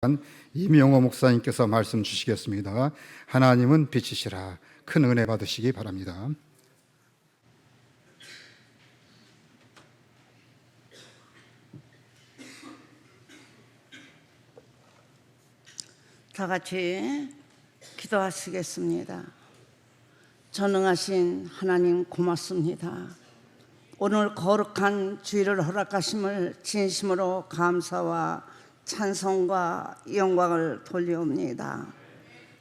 사역한 이명호 목사님께서 말씀 주시겠습니다. 하나님은 빛이시라. 큰 은혜 받으시기 바랍니다. 다 같이 기도하시겠습니다. 전능하신 하나님 고맙습니다. 오늘 거룩한 주일을 허락하심을 진심으로 감사와 찬송과 영광을 돌리옵니다.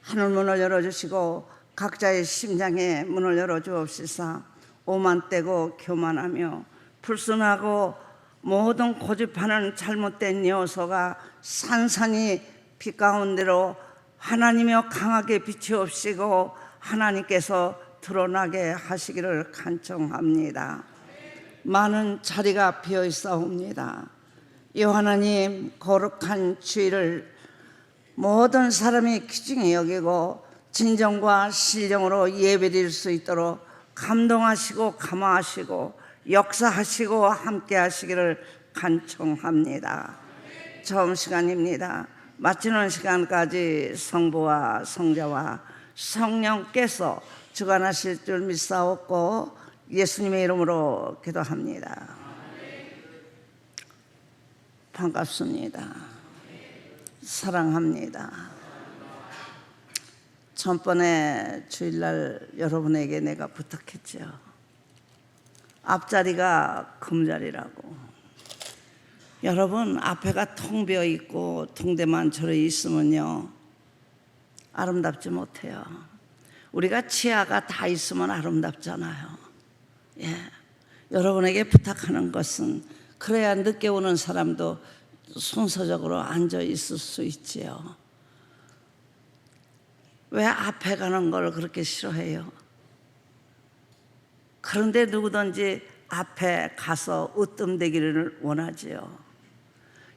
하늘 문을 열어주시고 각자의 심장에 문을 열어주옵시사 오만되고 교만하며 불순하고 모든 고집하는 잘못된 요소가 산산이 빛 가운데로 하나님이여 강하게 비추옵시고 하나님께서 드러나게 하시기를 간청합니다. 많은 자리가 비어 있사옵니다. 여 하나님, 거룩한 주일을 모든 사람이 귀중히 여기고 진정과 신령으로 예배드릴 수 있도록 감동하시고 감화하시고 역사하시고 함께 하시기를 간청합니다. 처음 시간입니다. 마치는 시간까지 성부와 성자와 성령께서 주관하실 줄 믿사옵고 예수님의 이름으로 기도합니다. 반갑습니다. 사랑합니다. 전번에 주일날 여러분에게 내가 부탁했죠. 앞자리가 금자리라고. 여러분, 앞에가 텅 비어 있고 통대만 저래 있으면요 아름답지 못해요. 우리가 치아가 다 있으면 아름답잖아요. 예, 여러분에게 부탁하는 것은 그래야 늦게 오는 사람도 순서적으로 앉아 있을 수 있지요. 왜 앞에 가는 걸 그렇게 싫어해요? 그런데 누구든지 앞에 가서 으뜸되기를 원하지요.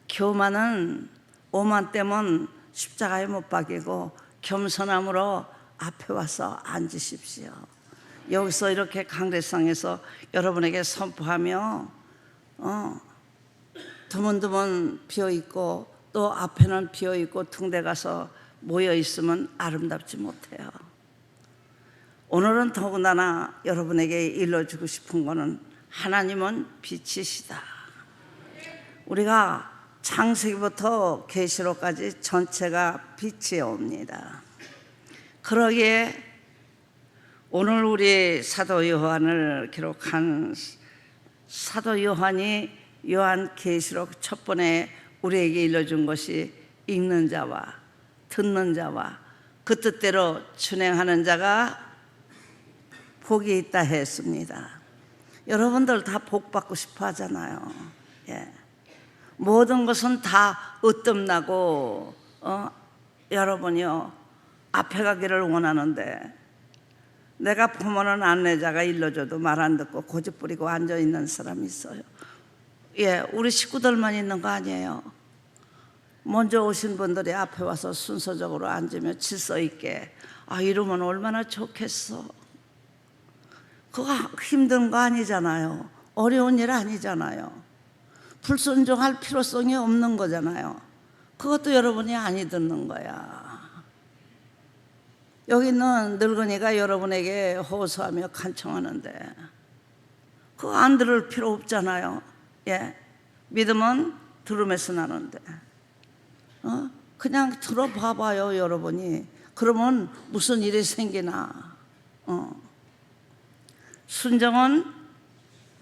교만은 오만 때면 십자가에 못 박이고 겸손함으로 앞에 와서 앉으십시오. 여기서 이렇게 강대상에서 여러분에게 선포하며 드문드문 비어있고 또 앞에는 비어있고 등대 가서 모여있으면 아름답지 못해요. 오늘은 더군다나 여러분에게 일러주고 싶은 것은 하나님은 빛이시다. 우리가 창세기부터 계시록까지 전체가 빛이 옵니다. 그러기에 오늘 우리 사도 요한을 기록한 사도 요한이 요한 계시록 첫 번에 우리에게 일러준 것이 읽는 자와 듣는 자와 그 뜻대로 준행하는 자가 복이 있다 했습니다. 여러분들 다 복 받고 싶어 하잖아요. 예. 모든 것은 다 으뜸나고 여러분이요 앞에 가기를 원하는데 내가 보면은 안내자가 일러줘도 말 안 듣고 고집 부리고 앉아있는 사람이 있어요. 예, 우리 식구들만 있는 거 아니에요. 먼저 오신 분들이 앞에 와서 순서적으로 앉으며 질서 있게 이러면 얼마나 좋겠어. 그거 힘든 거 아니잖아요. 어려운 일 아니잖아요. 불순종할 필요성이 없는 거잖아요. 그것도 여러분이 아니 듣는 거야. 여기 있는 늙은이가 여러분에게 호소하며 간청하는데 그거 안 들을 필요 없잖아요. 예, 믿음은 들음에서 나는데 그냥 들어봐봐요 여러분이. 그러면 무슨 일이 생기나. 순종은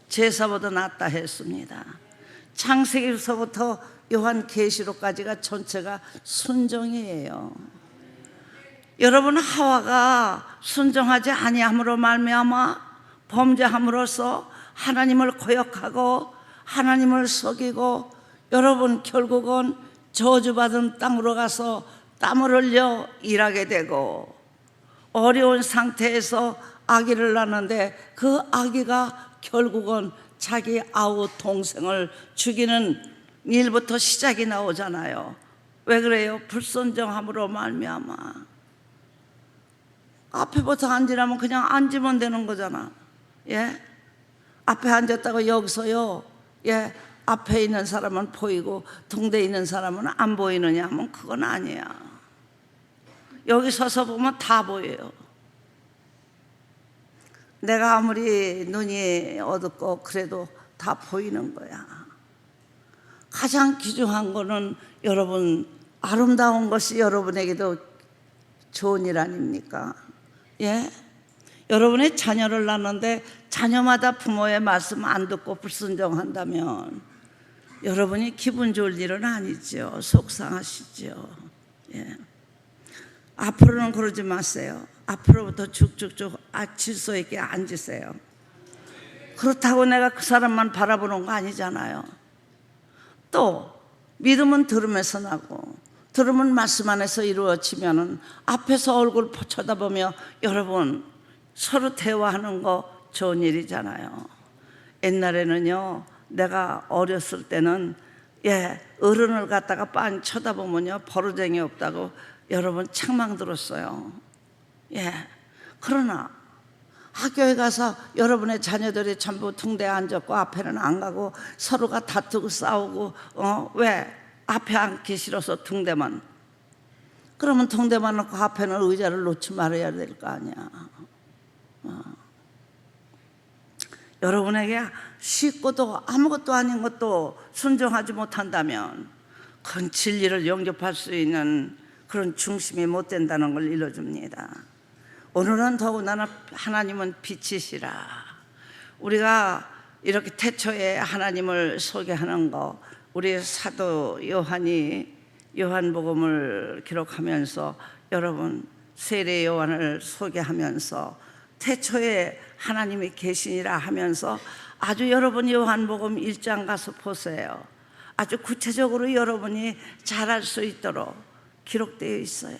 제사보다 낫다 했습니다. 창세기서부터 요한 계시록까지가 전체가 순종이에요. 여러분, 하와가 순종하지 아니함으로 말미암아 범죄함으로써 하나님을 거역하고 하나님을 속이고 여러분 결국은 저주받은 땅으로 가서 땀을 흘려 일하게 되고 어려운 상태에서 아기를 낳는데 그 아기가 결국은 자기 아우 동생을 죽이는 일부터 시작이 나오잖아요. 왜 그래요? 불순종함으로 말미암아. 앞에부터 앉으라면 그냥 앉으면 되는 거잖아. 예? 앞에 앉았다고 여기서요, 예, 앞에 있는 사람은 보이고 동대에 있는 사람은 안 보이느냐 하면 그건 아니야. 여기 서서 보면 다 보여요. 내가 아무리 눈이 어둡고 그래도 다 보이는 거야. 가장 귀중한 거는 여러분, 아름다운 것이 여러분에게도 좋은 일 아닙니까? 예? 여러분의 자녀를 낳는데 자녀마다 부모의 말씀 안 듣고 불순종한다면 여러분이 기분 좋을 일은 아니죠. 속상하시죠. 예. 앞으로는 그러지 마세요. 앞으로부터 쭉쭉쭉 질서 있게 앉으세요. 그렇다고 내가 그 사람만 바라보는 거 아니잖아요. 또 믿음은 들음에서 나고 들음은 말씀 안에서 이루어지면은 앞에서 얼굴 쳐다보며 여러분 서로 대화하는 거 좋은 일이잖아요. 옛날에는요, 내가 어렸을 때는 어른을 갖다가 빤 쳐다보면요 버르장이 없다고 여러분 책망 들었어요. 그러나 학교에 가서 여러분의 자녀들이 전부 둥대에 앉았고 앞에는 안 가고 서로가 다투고 싸우고 왜 앞에 앉기 싫어서 둥대만, 그러면 둥대만 놓고 앞에는 의자를 놓지 말아야 될 거 아니야. 여러분에게 쉽고도 아무것도 아닌 것도 순종하지 못한다면 큰 진리를 영접할 수 있는 그런 중심이 못 된다는 걸 일러줍니다. 오늘은 더군다나 하나님은 빛이시라. 우리가 이렇게 태초에 하나님을 소개하는 거, 우리 사도 요한이 요한복음을 기록하면서 여러분 세례 요한을 소개하면서 태초에 하나님이 계시니라 하면서 아주 여러분 요한복음 1장 가서 보세요. 아주 구체적으로 여러분이 잘 알 수 있도록 기록되어 있어요.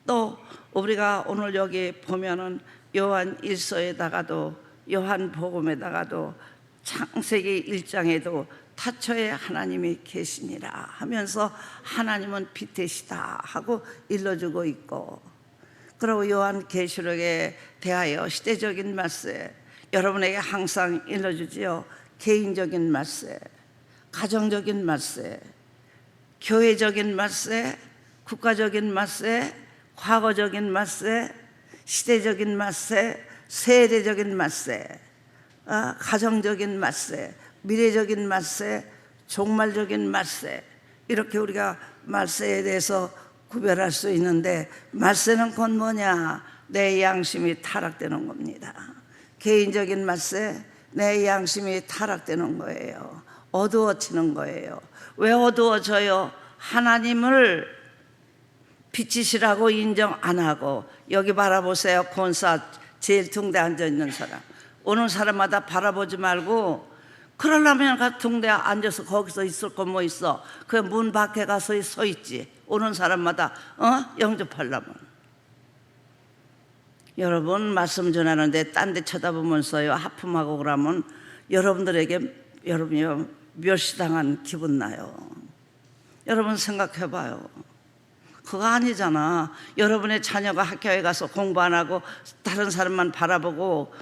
또 우리가 오늘 여기 보면은 요한 1서에다가도 요한복음에다가도 창세기 1장에도 태초에 하나님이 계시니라 하면서 하나님은 빛이시다 하고 일러주고 있고, 그리고 요한계시록에 대하여 시대적인 말세 여러분에게 항상 일러주지요. 개인적인 말세, 가정적인 말세, 교회적인 말세, 국가적인 말세, 과거적인 말세, 시대적인 말세, 세대적인 말세, 가정적인 말세, 미래적인 말세, 종말적인 말세, 이렇게 우리가 말세에 대해서 구별할 수 있는데, 말세는 곧 뭐냐? 내 양심이 타락되는 겁니다. 개인적인 말세, 내 양심이 타락되는 거예요. 어두워지는 거예요. 왜 어두워져요? 하나님을 빛이시라고 인정 안 하고. 여기 바라보세요. 권사 제일 둥대 앉아 있는 사람, 오는 사람마다 바라보지 말고, 그러려면 둥대 앉아서 거기서 있을 거 뭐 있어? 그 문 밖에 가서 서 있지. 오는 사람마다 영접하려면. 여러분 말씀 전하는데 딴 데 쳐다보면서요 하품하고 그러면 여러분들에게 여러분이 멸시당한 기분 나요. 여러분 생각해봐요. 그거 아니잖아. 여러분의 자녀가 학교에 가서 공부 안 하고 다른 사람만 바라보고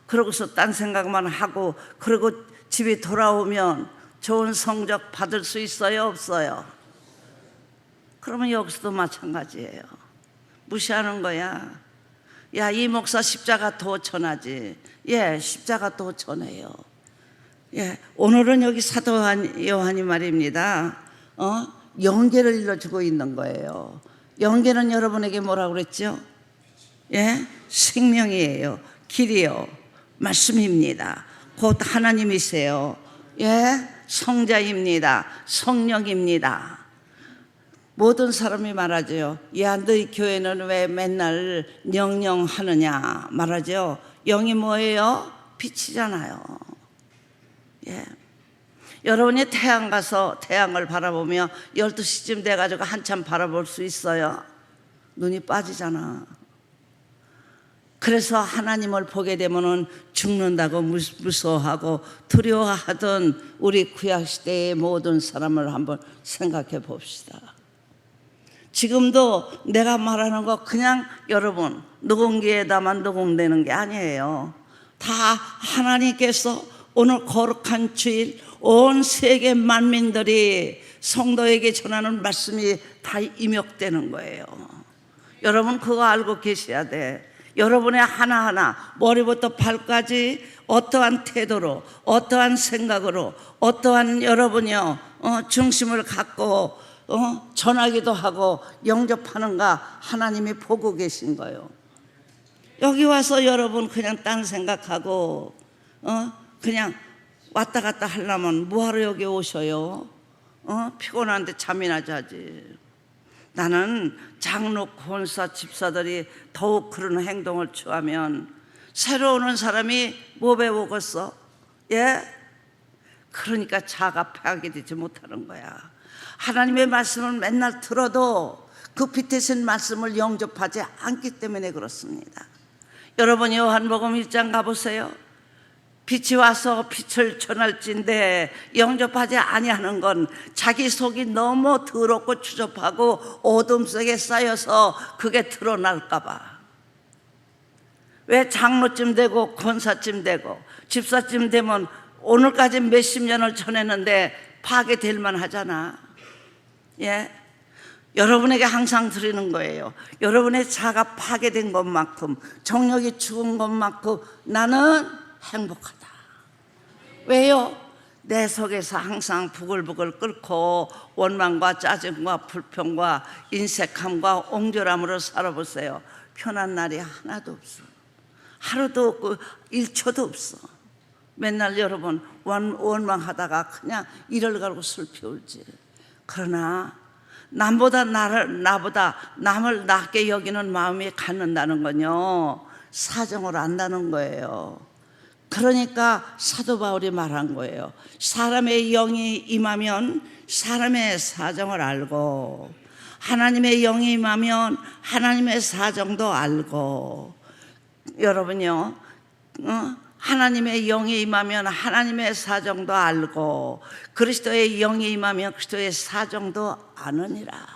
그러고서 딴 생각만 하고 그리고 집에 돌아오면 좋은 성적 받을 수 있어요, 없어요? 그러면 여기서도 마찬가지예요. 무시하는 거야. 야, 이 목사 십자가 더 전하지. 십자가 더 전해요. 오늘은 여기 사도 요한이 말입니다. 영계를 일러주고 있는 거예요. 영계는 여러분에게 뭐라고 그랬죠? 생명이에요. 길이요. 말씀입니다. 곧 하나님이세요. 성자입니다. 성령입니다. 모든 사람이 말하죠. 야, 너희 교회는 왜 맨날 영영하느냐 말하죠. 영이 뭐예요? 빛이잖아요. 여러분이 태양 가서 태양을 바라보며 12시쯤 돼가지고 한참 바라볼 수 있어요? 눈이 빠지잖아. 그래서 하나님을 보게 되면은 죽는다고 무서워하고 두려워하던 우리 구약시대의 모든 사람을 한번 생각해 봅시다. 지금도 내가 말하는 거 그냥 여러분 녹음기에다만 녹음되는 게 아니에요. 다 하나님께서 오늘 거룩한 주일 온 세계 만민들이 성도에게 전하는 말씀이 다 임역되는 거예요. 여러분 그거 알고 계셔야 돼. 여러분의 하나하나 머리부터 발까지 어떠한 태도로, 어떠한 생각으로, 어떠한 여러분이요 중심을 갖고 전하기도 하고 영접하는가 하나님이 보고 계신 거예요. 여기 와서 여러분 그냥 딴 생각하고 그냥 왔다 갔다 하려면 뭐하러 여기 오셔요? 피곤한데 잠이나 자지. 나는 장로, 권사, 집사들이 더욱 그런 행동을 취하면 새로 오는 사람이 뭐 배우겠어? 예? 그러니까 자가 파괴되지 못하는 거야. 하나님의 말씀을 맨날 들어도 그 빛이신 말씀을 영접하지 않기 때문에 그렇습니다. 여러분 요한복음 1장 가보세요. 빛이 와서 빛을 전할진대 영접하지 아니하는 건 자기 속이 너무 더럽고 추접하고 어둠 속에 쌓여서 그게 드러날까 봐. 왜 장로쯤 되고 권사쯤 되고 집사쯤 되면 오늘까지 몇십 년을 전했는데 파괴될 만하잖아. 예? 여러분에게 항상 드리는 거예요. 여러분의 자가 파괴된 것만큼 정력이 죽은 것만큼 나는 행복하다. 왜요? 내 속에서 항상 부글부글 끓고 원망과 짜증과 불평과 인색함과 옹졸함으로 살아보세요. 편한 날이 하나도 없어. 하루도 없고 1초도 없어. 맨날 여러분 원망하다가 그냥 이를 갈고 슬피 울지. 그러나 나보다 남을 낮게 여기는 마음이 갖는다는 건요 사정을 안다는 거예요. 그러니까 사도 바울이 말한 거예요. 사람의 영이 임하면 사람의 사정을 알고 하나님의 영이 임하면 하나님의 사정도 알고. 여러분요 하나님의 영이 임하면 하나님의 사정도 알고 그리스도의 영이 임하면 그리스도의 사정도 아느니라.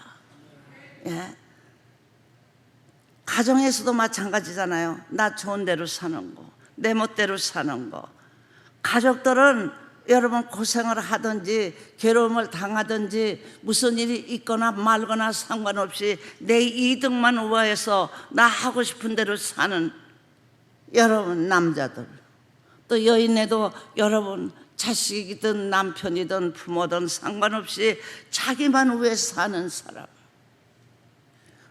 예? 가정에서도 마찬가지잖아요. 나 좋은 대로 사는 거, 내 멋대로 사는 거. 가족들은 여러분 고생을 하든지 괴로움을 당하든지 무슨 일이 있거나 말거나 상관없이 내 이득만 우아해서 나 하고 싶은 대로 사는 여러분 남자들, 또 여인에도 여러분 자식이든 남편이든 부모든 상관없이 자기만 위해 사는 사람.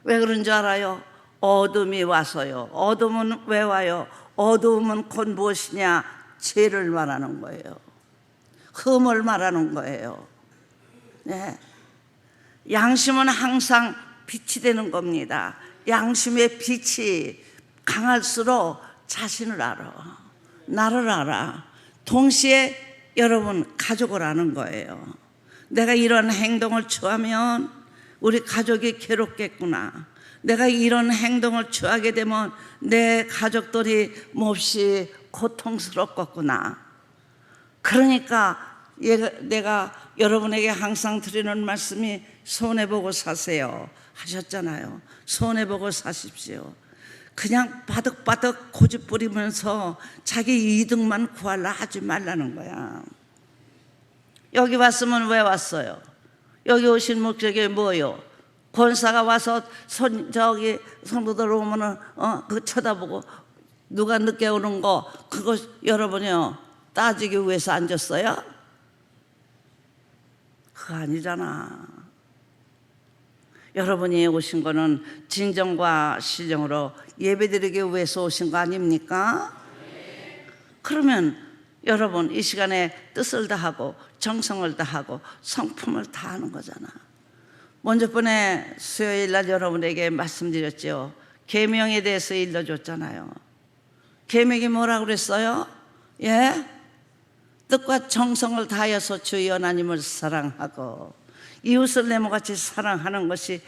왜 그런 줄 알아요? 어둠이 와서요. 어둠은 왜 와요? 어둠은 곧 무엇이냐? 죄를 말하는 거예요. 흠을 말하는 거예요. 네. 양심은 항상 빛이 되는 겁니다. 양심의 빛이 강할수록 자신을 알아, 나를 알아. 동시에 여러분 가족을 아는 거예요. 내가 이런 행동을 취하면 우리 가족이 괴롭겠구나. 내가 이런 행동을 취하게 되면 내 가족들이 몹시 고통스럽겠구나. 그러니까 내가 여러분에게 항상 드리는 말씀이 손해보고 사세요 하셨잖아요. 손해보고 사십시오. 그냥 바득바득 고집 부리면서 자기 이득만 구하려 하지 말라는 거야. 여기 왔으면 왜 왔어요? 여기 오신 목적이 뭐예요? 권사가 와서 성도들 오면은 그 쳐다보고 누가 늦게 오는 거 그거 여러분이요 따지기 위해서 앉았어요? 그거 아니잖아. 여러분이 오신 거는 진정과 시정으로 예배드리기 위해서 오신 거 아닙니까? 그러면 여러분 이 시간에 뜻을 다하고 정성을 다하고 성품을 다하는 거잖아. 먼저 번에 수요일 날 여러분에게 말씀드렸죠. 계명에 대해서 일러줬잖아요. 계명이 뭐라고 그랬어요? 예? 뜻과 정성을 다하여서 주의 하나님을 사랑하고 이웃을 내모같이 사랑하는 것이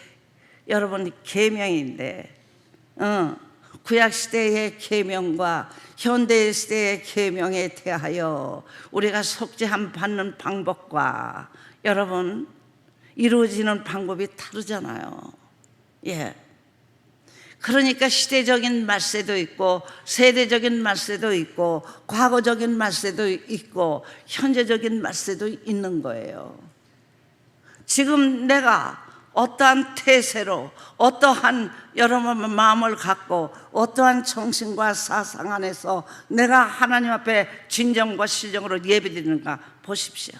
여러분 계명인데 구약시대의 계명과 현대시대의 계명에 대하여 우리가 속죄함 받는 방법과 여러분 이루어지는 방법이 다르잖아요. 예. 그러니까 시대적인 말세도 있고 세대적인 말세도 있고 과거적인 말세도 있고 현재적인 말세도 있는 거예요. 지금 내가 어떠한 태세로 어떠한 여러분 마음을 갖고 어떠한 정신과 사상 안에서 내가 하나님 앞에 진정과 신령으로 예배드리는가 보십시오.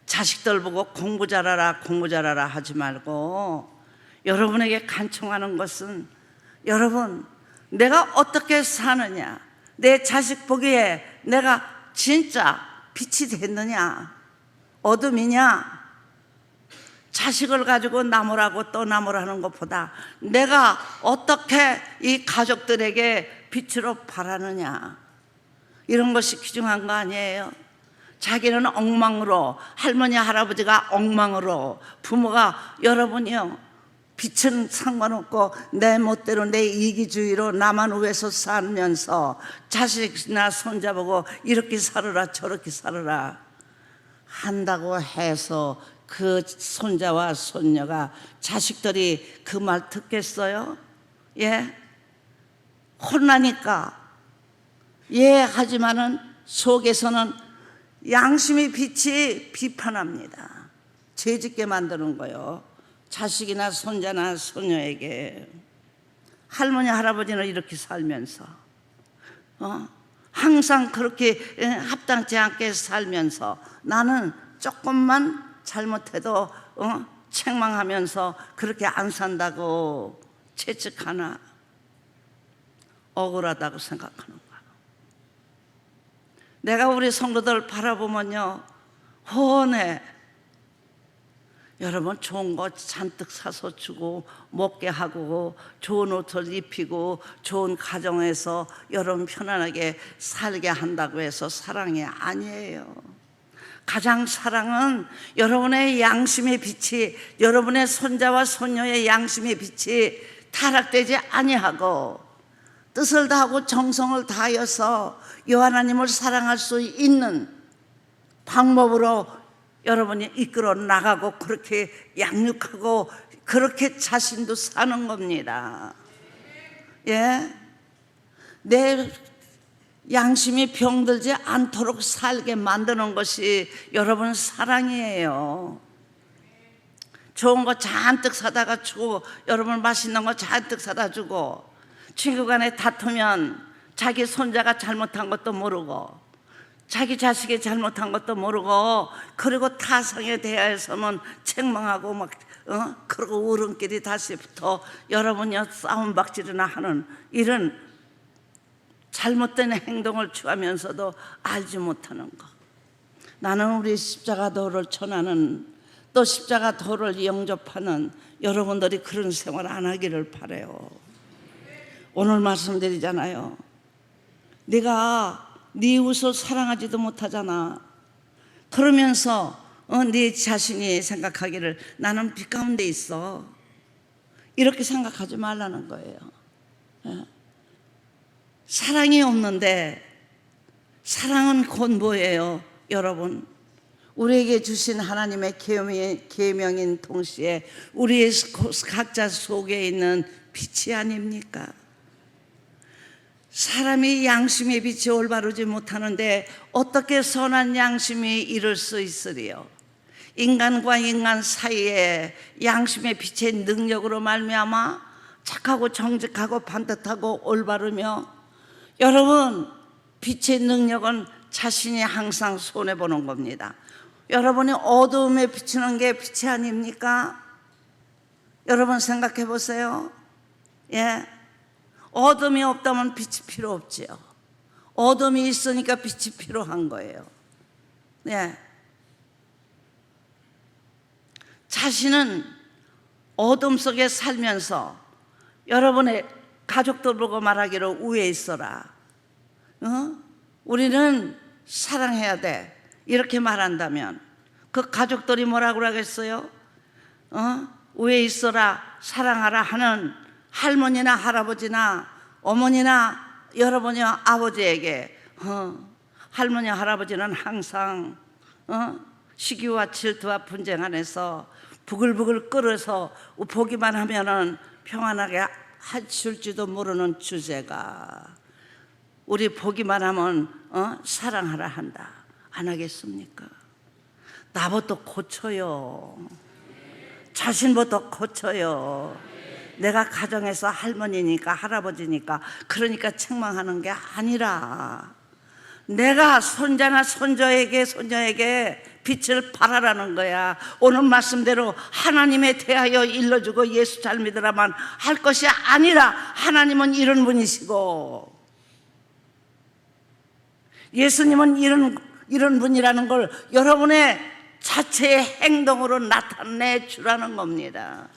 자식들 보고 공부 잘하라 공부 잘하라 하지 말고 여러분에게 간청하는 것은 여러분 내가 어떻게 사느냐, 내 자식 보기에 내가 진짜 빛이 됐느냐 어둠이냐. 자식을 가지고 나무라고 또 나무라는 것보다 내가 어떻게 이 가족들에게 빛으로 바라느냐, 이런 것이 귀중한 거 아니에요? 자기는 엉망으로, 할머니 할아버지가 엉망으로, 부모가 여러분이요 빛은 상관없고 내 멋대로 내 이기주의로 나만 위해서 살면서 자식이나 손자보고 이렇게 살아라 저렇게 살아라 한다고 해서 그 손자와 손녀가 자식들이 그 말 듣겠어요? 예? 혼나니까 예 하지만은 속에서는 양심의 빛이 비판합니다. 죄짓게 만드는 거예요. 자식이나 손자나 손녀에게. 할머니 할아버지는 이렇게 살면서 항상 그렇게 합당치 않게 살면서 나는 조금만 잘못해도 책망하면서 그렇게 안 산다고 채찍하나 억울하다고 생각하는 거야. 내가 우리 성도들 바라보면요 훤해. 여러분 좋은 거 잔뜩 사서 주고 먹게 하고 좋은 옷을 입히고 좋은 가정에서 여러분 편안하게 살게 한다고 해서 사랑이 아니에요. 가장 사랑은 여러분의 양심의 빛이, 여러분의 손자와 손녀의 양심의 빛이 타락되지 아니하고 뜻을 다하고 정성을 다하여서 하나님을 사랑할 수 있는 방법으로 여러분이 이끌어 나가고 그렇게 양육하고 그렇게 자신도 사는 겁니다. 예? 내 양심이 병들지 않도록 살게 만드는 것이 여러분 사랑이에요. 좋은 거 잔뜩 사다가 주고 여러분 맛있는 거 잔뜩 사다 주고 친구 간에 다투면 자기 손자가 잘못한 것도 모르고 자기 자식이 잘못한 것도 모르고 그리고 타성에 대해서는 책망하고 막 그러고 울음길이 다시 붙어 여러분이 싸움박질이나 하는 이런 잘못된 행동을 취하면서도 알지 못하는 것. 나는 우리 십자가 도를 전하는 또 십자가 도를 영접하는 여러분들이 그런 생활 안 하기를 바라요. 오늘 말씀드리잖아요. 네가 네 이웃을 사랑하지도 못하잖아. 그러면서 네 자신이 생각하기를 나는 빛 가운데 있어. 이렇게 생각하지 말라는 거예요. 사랑이 없는데 사랑은 곧 뭐예요? 여러분 우리에게 주신 하나님의 계명인 동시에 우리의 각자 속에 있는 빛이 아닙니까? 사람이 양심의 빛이 올바르지 못하는데 어떻게 선한 양심이 이룰 수 있으리요? 인간과 인간 사이에 양심의 빛의 능력으로 말미암아 착하고 정직하고 반듯하고 올바르며 여러분 빛의 능력은 자신이 항상 손해보는 겁니다. 여러분이 어두움에 비추는 게 빛이 아닙니까? 여러분 생각해 보세요. 예, 어둠이 없다면 빛이 필요 없지요. 어둠이 있으니까 빛이 필요한 거예요. 예. 자신은 어둠 속에 살면서 여러분의 가족들 보고 말하기를 위에 있어라. 우리는 사랑해야 돼. 이렇게 말한다면 그 가족들이 뭐라고 하겠어요? 위에 있어라, 사랑하라 하는 할머니나 할아버지나 어머니나 여러분이 아버지에게 할머니 할아버지는 항상 시기와 질투와 분쟁 안에서 부글부글 끓어서 보기만 하면은 평안하게 해줄지도 모르는 주제가 우리 보기만 하면 사랑하라 한다. 안 하겠습니까? 나부터 고쳐요. 자신부터 고쳐요. 내가 가정에서 할머니니까 할아버지니까 그러니까 책망하는 게 아니라 내가 손자나 손녀에게 빛을 발하라는 거야. 오늘 말씀대로 하나님에 대하여 일러주고 예수 잘 믿으라만 할 것이 아니라 하나님은 이런 분이시고 예수님은 이런 분이라는 걸 여러분의 자체의 행동으로 나타내 주라는 겁니다.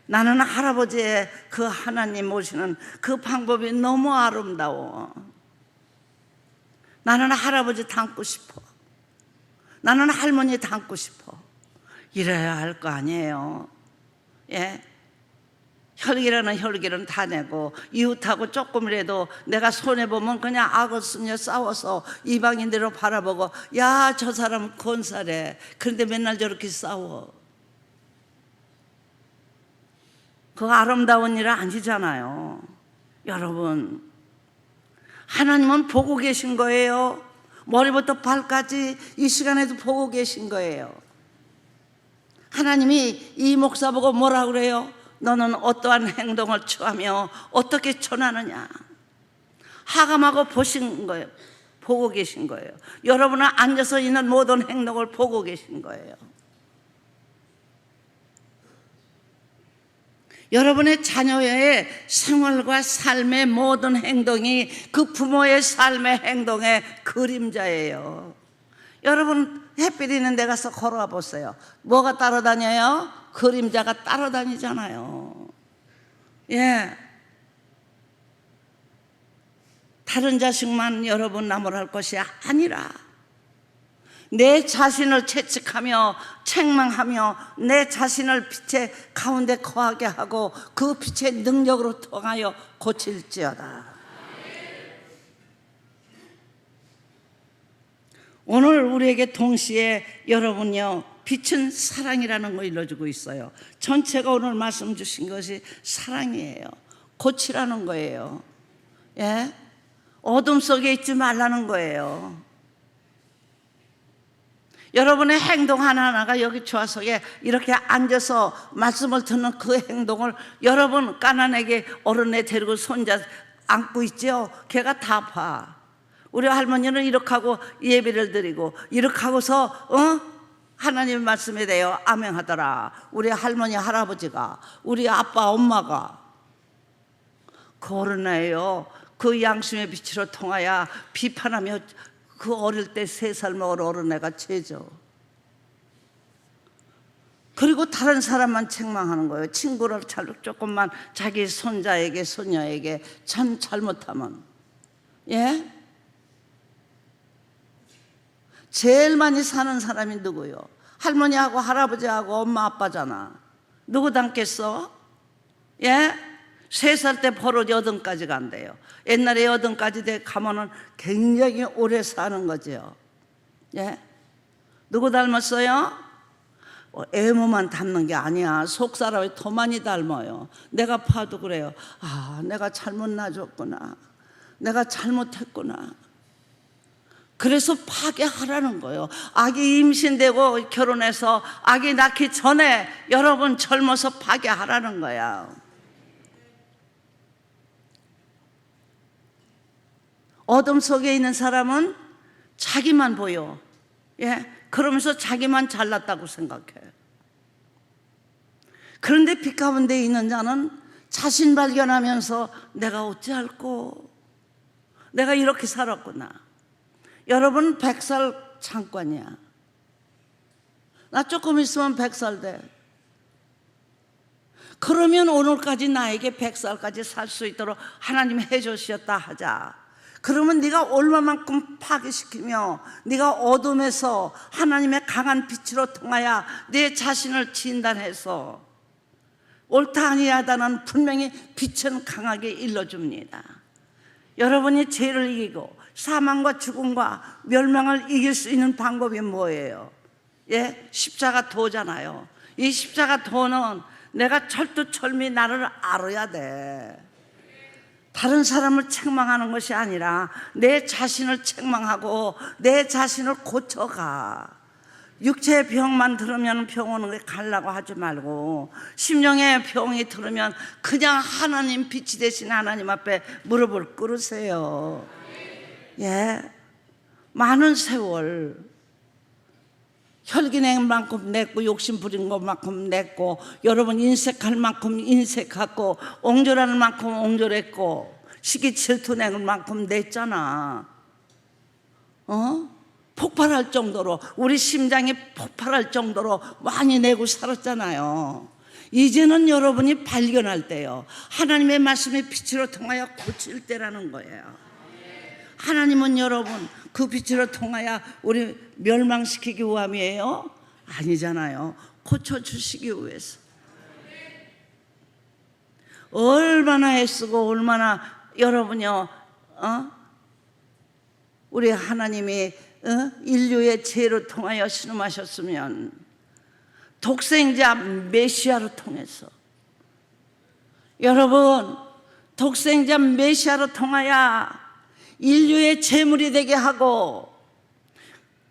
나는 할아버지의 그 하나님 모시는 그 방법이 너무 아름다워. 나는 할아버지 닮고 싶어. 나는 할머니 닮고 싶어. 이래야 할 거 아니에요. 예? 혈기라는 혈기는 다 내고 이웃하고 조금이라도 내가 손해보면 그냥 악었으며 싸워서 이방인대로 바라보고 야, 저 사람은 건살해. 그런데 맨날 저렇게 싸워. 그거 아름다운 일 아니잖아요. 여러분, 하나님은 보고 계신 거예요. 머리부터 발까지 이 시간에도 보고 계신 거예요. 하나님이 이 목사 보고 뭐라 그래요? 너는 어떠한 행동을 취하며 어떻게 전하느냐. 하감하고 보신 거예요. 보고 계신 거예요. 여러분은 앉아서 있는 모든 행동을 보고 계신 거예요. 여러분의 자녀의 생활과 삶의 모든 행동이 그 부모의 삶의 행동의 그림자예요. 여러분 햇빛 있는 데 가서 걸어와 보세요. 뭐가 따라다녀요? 그림자가 따라다니잖아요. 예. 다른 자식만 여러분 나무랄 것이 아니라 내 자신을 채찍하며 책망하며 내 자신을 빛의 가운데 거하게 하고 그 빛의 능력으로 통하여 고칠지어다. 오늘 우리에게 동시에 여러분요, 빛은 사랑이라는 거 일러주고 있어요. 전체가 오늘 말씀 주신 것이 사랑이에요. 고치라는 거예요. 예? 어둠 속에 있지 말라는 거예요. 여러분의 행동 하나하나가 여기 좌석에 이렇게 앉아서 말씀을 듣는 그 행동을 여러분 까난에게 어른애 데리고 손자 안고 있죠? 걔가 다 봐. 우리 할머니는 이렇게 하고 예배를 드리고 이렇게 하고서 하나님의 말씀에 대하여 아멘하더라. 우리 할머니 할아버지가 우리 아빠 엄마가 그 어른애요, 그 양심의 빛으로 통하여 비판하며 그 어릴 때 3살 먹은 어른애가 죄죠. 그리고 다른 사람만 책망하는 거예요. 친구를 조금만 자기 손자에게 손녀에게 참 잘못하면, 예? 제일 많이 사는 사람이 누구요? 할머니하고 할아버지하고 엄마 아빠잖아. 누구 닮겠어? 예? 3살 때 버릇 8까지 간대요. 옛날에 8까지 가면은 굉장히 오래 사는 거죠. 예? 누구 닮았어요? 애모만 닮는 게 아니야. 속 사람이 더 많이 닮아요. 내가 봐도 그래요. 아, 내가 잘못 낳아줬구나. 내가 잘못했구나. 그래서 파괴하라는 거예요. 아기 임신되고 결혼해서 아기 낳기 전에 여러분 젊어서 파괴하라는 거야. 어둠 속에 있는 사람은 자기만 보여. 예? 그러면서 자기만 잘났다고 생각해. 그런데 빛 가운데 있는 자는 자신 발견하면서 내가 어찌할꼬, 내가 이렇게 살았구나. 여러분 100살 창관이야. 나 조금 있으면 100살 돼. 그러면 오늘까지 나에게 100살까지 살 수 있도록 하나님 해주셨다 하자. 그러면 네가 얼마만큼 파괴시키며 네가 어둠에서 하나님의 강한 빛으로 통하여 내 자신을 진단해서 옳다 아니하다는 분명히 빛은 강하게 일러줍니다. 여러분이 죄를 이기고 사망과 죽음과 멸망을 이길 수 있는 방법이 뭐예요? 예? 십자가 도잖아요. 이 십자가 도는 내가 철두철미 나를 알아야 돼. 다른 사람을 책망하는 것이 아니라 내 자신을 책망하고 내 자신을 고쳐가. 육체의 병만 들으면 병원에 가려고 하지 말고 심령의 병이 들으면 그냥 하나님 빛이 되신 하나님 앞에 무릎을 꿇으세요. 예, 많은 세월 혈기낸 만큼 냈고 욕심 부린 것만큼 냈고 여러분 인색할 만큼 인색하고 옹졸하는 만큼 옹졸했고 시기 질투 낸 만큼 냈잖아. 폭발할 정도로 우리 심장이 폭발할 정도로 많이 내고 살았잖아요. 이제는 여러분이 발견할 때요, 하나님의 말씀이 빛으로 통하여 고칠 때라는 거예요. 하나님은 여러분 그 빛으로 통하여 우리 멸망시키기 위함이에요? 아니잖아요. 고쳐주시기 위해서. 얼마나 애쓰고 얼마나 여러분이요, 우리 하나님이 인류의 죄로 통하여 신음하셨으면 독생자 메시아로 통해서, 여러분 독생자 메시아로 통하여 인류의 제물이 되게 하고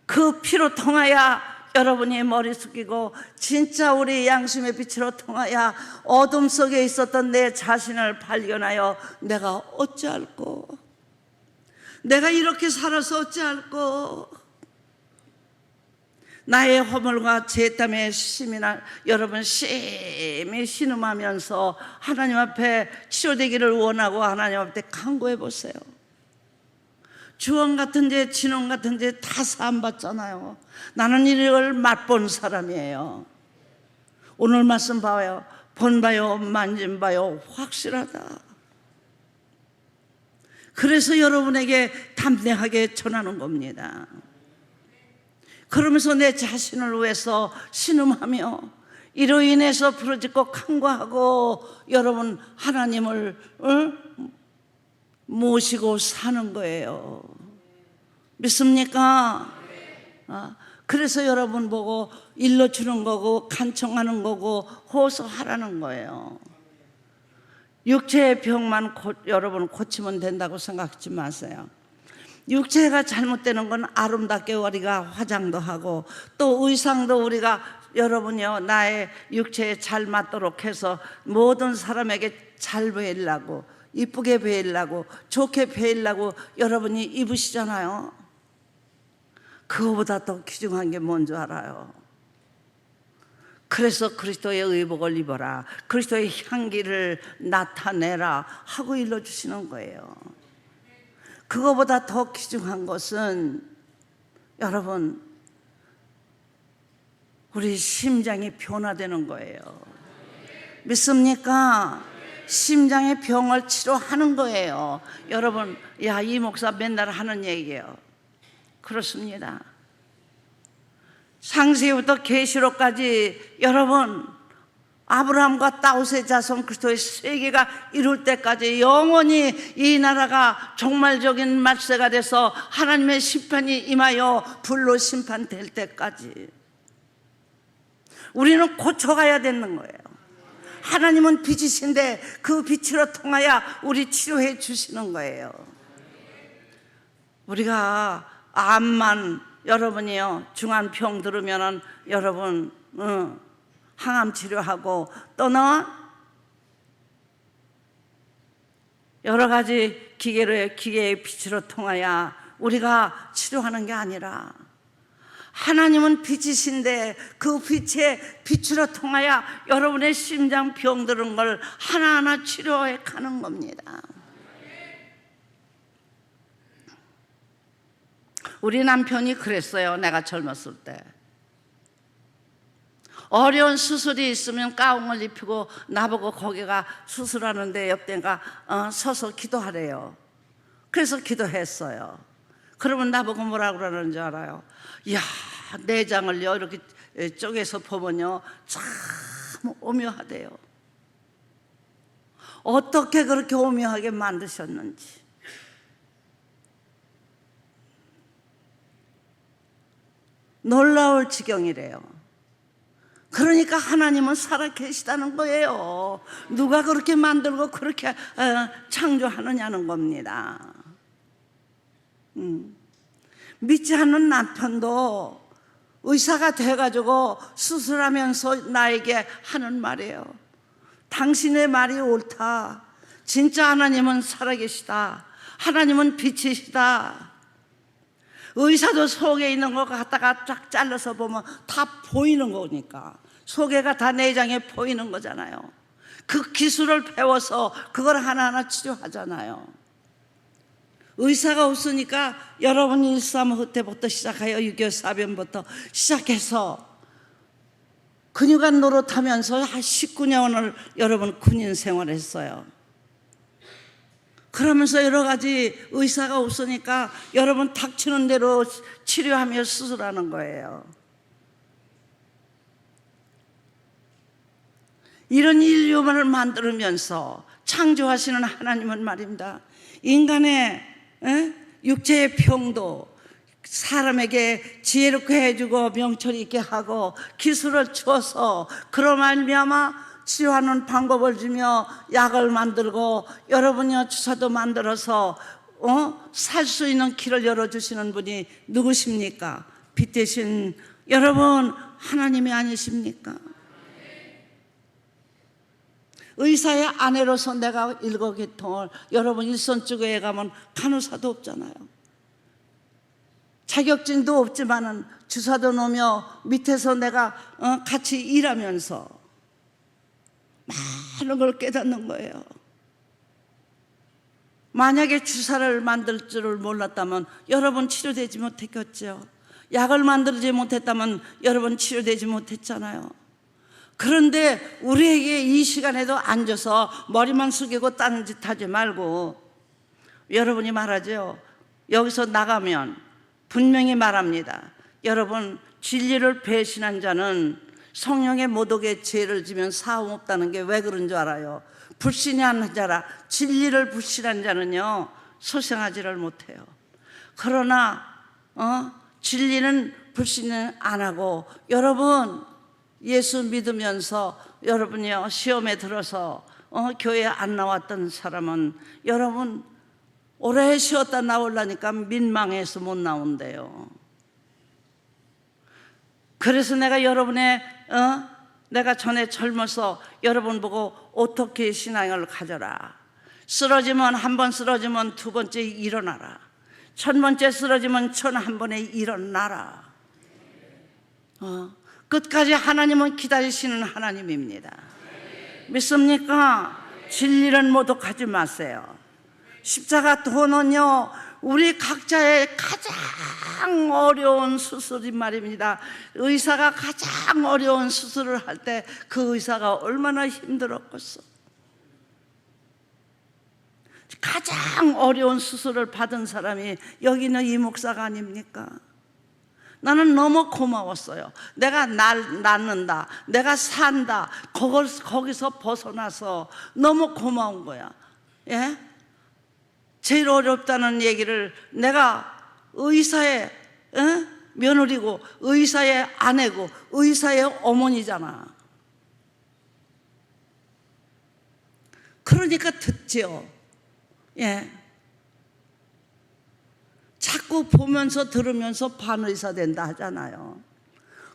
그 피로 통하여 여러분이 머리 숙이고 진짜 우리 양심의 빛으로 통하여 어둠 속에 있었던 내 자신을 발견하여 내가 어찌할꼬, 내가 이렇게 살아서 어찌할꼬, 나의 허물과 제 땀의 심이나 여러분 심히 신음하면서 하나님 앞에 치료되기를 원하고 하나님 앞에 간구해 보세요. 주원 같은 죄, 진원 같은 죄 다 사함받잖아요. 나는 이걸 맛본 사람이에요. 오늘 말씀 봐요. 본봐요, 만진봐요, 확실하다. 그래서 여러분에게 담대하게 전하는 겁니다. 그러면서 내 자신을 위해서 신음하며 이로 인해서 부르짖고 간구하고 여러분 하나님을 모시고 사는 거예요. 믿습니까? 그래서 여러분 보고 일러주는 거고 간청하는 거고 호소하라는 거예요. 육체의 병만 여러분 고치면 된다고 생각하지 마세요. 육체가 잘못되는 건 아름답게 우리가 화장도 하고 또 의상도 우리가 여러분이요 나의 육체에 잘 맞도록 해서 모든 사람에게 잘 보이려고 이쁘게 보이려고 좋게 보이려고 여러분이 입으시잖아요. 그거보다 더 귀중한 게 뭔 줄 알아요? 그래서 그리스도의 의복을 입어라, 그리스도의 향기를 나타내라 하고 일러주시는 거예요. 그거보다 더 귀중한 것은 여러분 우리 심장이 변화되는 거예요. 믿습니까? 심장의 병을 치료하는 거예요. 여러분, 야, 이 목사 맨날 하는 얘기예요. 그렇습니다. 창세기부터 계시록까지 여러분 아브라함과 다윗의 자손 그리스도의 세계가 이룰 때까지 영원히 이 나라가 종말적인 말세가 돼서 하나님의 심판이 임하여 불로 심판될 때까지 우리는 고쳐가야 되는 거예요. 하나님은 빛이신데 그 빛으로 통하여 우리 치료해 주시는 거예요. 우리가 암만 여러분이요 중환병 들으면은 여러분 항암 치료하고 또는 여러 가지 기계의 빛으로 통하여 우리가 치료하는 게 아니라 하나님은 빛이신데 그 빛의 빛으로 통하여 여러분의 심장 병 들은 걸 하나하나 치료해 가는 겁니다. 우리 남편이 그랬어요. 내가 젊었을 때 어려운 수술이 있으면 가운을 입히고 나보고 거기가 수술하는데 옆에가 서서 기도하래요. 그래서 기도했어요. 그러면 나보고 뭐라고 그러는 줄 알아요? 이야, 내장을요 이렇게 쪼개서 보면요 참 오묘하대요. 어떻게 그렇게 오묘하게 만드셨는지. 놀라울 지경이래요. 그러니까 하나님은 살아 계시다는 거예요. 누가 그렇게 만들고 그렇게 창조하느냐는 겁니다. 믿지 않는 남편도 의사가 돼가지고 수술하면서 나에게 하는 말이에요. 당신의 말이 옳다. 진짜 하나님은 살아계시다. 하나님은 빛이시다. 의사도 속에 있는 거 갖다가 쫙 잘라서 보면 다 보이는 거니까. 속에가 다 내장에 보이는 거잖아요. 그 기술을 배워서 그걸 하나하나 치료하잖아요. 의사가 없으니까 여러분이 135 때부터 시작하여 6.25 사변부터 시작해서 근육안 노릇하면서 한 19년을 여러분 군인 생활했어요. 그러면서 여러 가지 의사가 없으니까 여러분 닥치는 대로 치료하며 수술하는 거예요. 이런 인류만을 만들면서 창조하시는 하나님은 말입니다. 인간의 육체의 평도 사람에게 지혜롭게 해주고 명철 있게 하고 기술을 주어서 그로 말미암아 치료하는 방법을 주며 약을 만들고 여러분이 주사도 만들어서 살 수 있는 길을 열어주시는 분이 누구십니까? 빛 대신 여러분 하나님이 아니십니까? 의사의 아내로서 내가 일거계통을 여러분 일선주거에 가면 간호사도 없잖아요. 자격증도 없지만은 주사도 놓으며 밑에서 내가 같이 일하면서 많은 걸 깨닫는 거예요. 만약에 주사를 만들 줄을 몰랐다면 여러분 치료되지 못했겠죠. 약을 만들지 못했다면 여러분 치료되지 못했잖아요. 그런데 우리에게 이 시간에도 앉아서 머리만 숙이고 딴 짓 하지 말고 여러분이 말하죠. 여기서 나가면 분명히 말합니다. 여러분 진리를 배신한 자는 성령의 모독에 죄를 지면 사함 없다는 게 왜 그런 줄 알아요? 불신한 자라 진리를 불신한 자는요 소생하지를 못해요. 그러나 진리는 불신은 안 하고 여러분 예수 믿으면서 여러분이요 시험에 들어서 교회에 안 나왔던 사람은 여러분 오래 쉬었다 나오려니까 민망해서 못 나온대요. 그래서 내가 여러분의 내가 전에 젊어서 여러분 보고 어떻게 신앙을 가져라. 쓰러지면 한 번 쓰러지면 두 번째 일어나라. 1000번째 쓰러지면 1001번에 일어나라. 끝까지 하나님은 기다리시는 하나님입니다. 믿습니까? 진리는 모독하지 마세요. 십자가 도는요 우리 각자의 가장 어려운 수술인 말입니다. 의사가 가장 어려운 수술을 할 때 그 의사가 얼마나 힘들었겠어. 가장 어려운 수술을 받은 사람이 여기 있는 이 목사가 아닙니까? 나는 너무 고마웠어요. 내가 낫는다, 내가 산다, 거기서 벗어나서 너무 고마운 거야. 예? 제일 어렵다는 얘기를 내가 의사의 며느리고 의사의 아내고 의사의 어머니잖아. 그러니까 듣죠. 예. 자꾸 보면서 들으면서 반의사 된다 하잖아요.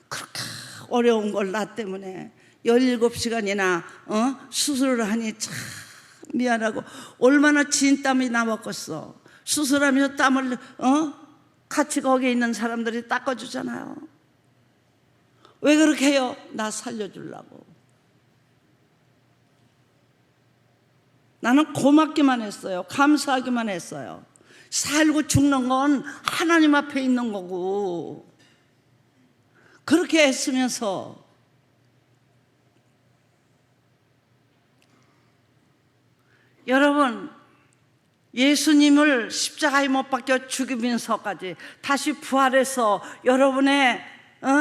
그렇게 어려운 걸 나 때문에 17시간이나 수술을 하니 참 미안하고 얼마나 진땀이 나왔겠어. 수술하면서 땀을 같이 거기에 있는 사람들이 닦아주잖아요. 왜 그렇게 해요? 나 살려주려고. 나는 고맙기만 했어요. 감사하기만 했어요. 살고 죽는 건 하나님 앞에 있는 거고 그렇게 했으면서 여러분 예수님을 십자가에 못 박혀 죽이면서까지 다시 부활해서 여러분의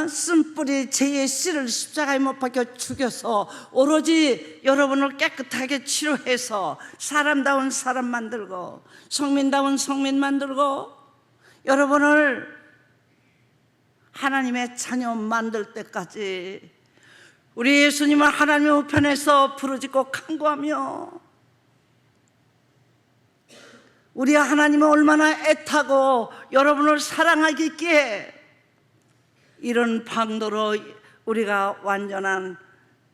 쓴뿌리 죄의 씨를 십자가에 못 박혀 죽여서 오로지 여러분을 깨끗하게 치료해서 사람다운 사람 만들고 성민다운 성민 만들고 여러분을 하나님의 자녀 만들 때까지 우리 예수님은 하나님의 우편에서 부르짖고 간구하며 우리 하나님은 얼마나 애타고 여러분을 사랑하기에 이런 방도로 우리가 완전한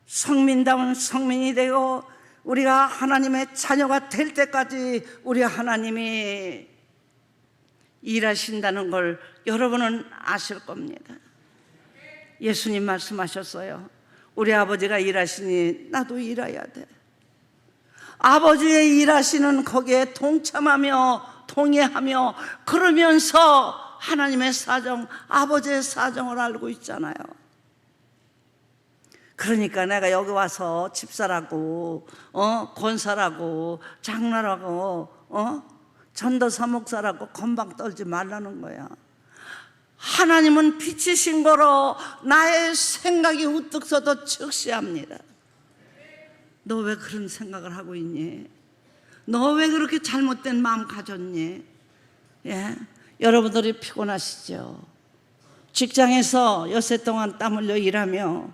성민다운 성민이 되고 우리가 하나님의 자녀가 될 때까지 우리 하나님이 일하신다는 걸 여러분은 아실 겁니다. 예수님 말씀하셨어요. 우리 아버지가 일하시니 나도 일해야 돼. 아버지의 일하시는 거기에 동참하며 동의하며 그러면서 하나님의 사정, 아버지의 사정을 알고 있잖아요. 그러니까 내가 여기 와서 집사라고 권사라고 장로라고 전도사 목사라고 건방 떨지 말라는 거야. 하나님은 빛이신 거로 나의 생각이 우뚝 서도 즉시합니다. 너 왜 그런 생각을 하고 있니? 너 왜 그렇게 잘못된 마음 가졌니? 예? 여러분들이 피곤하시죠? 직장에서 엿새 동안 땀 흘려 일하며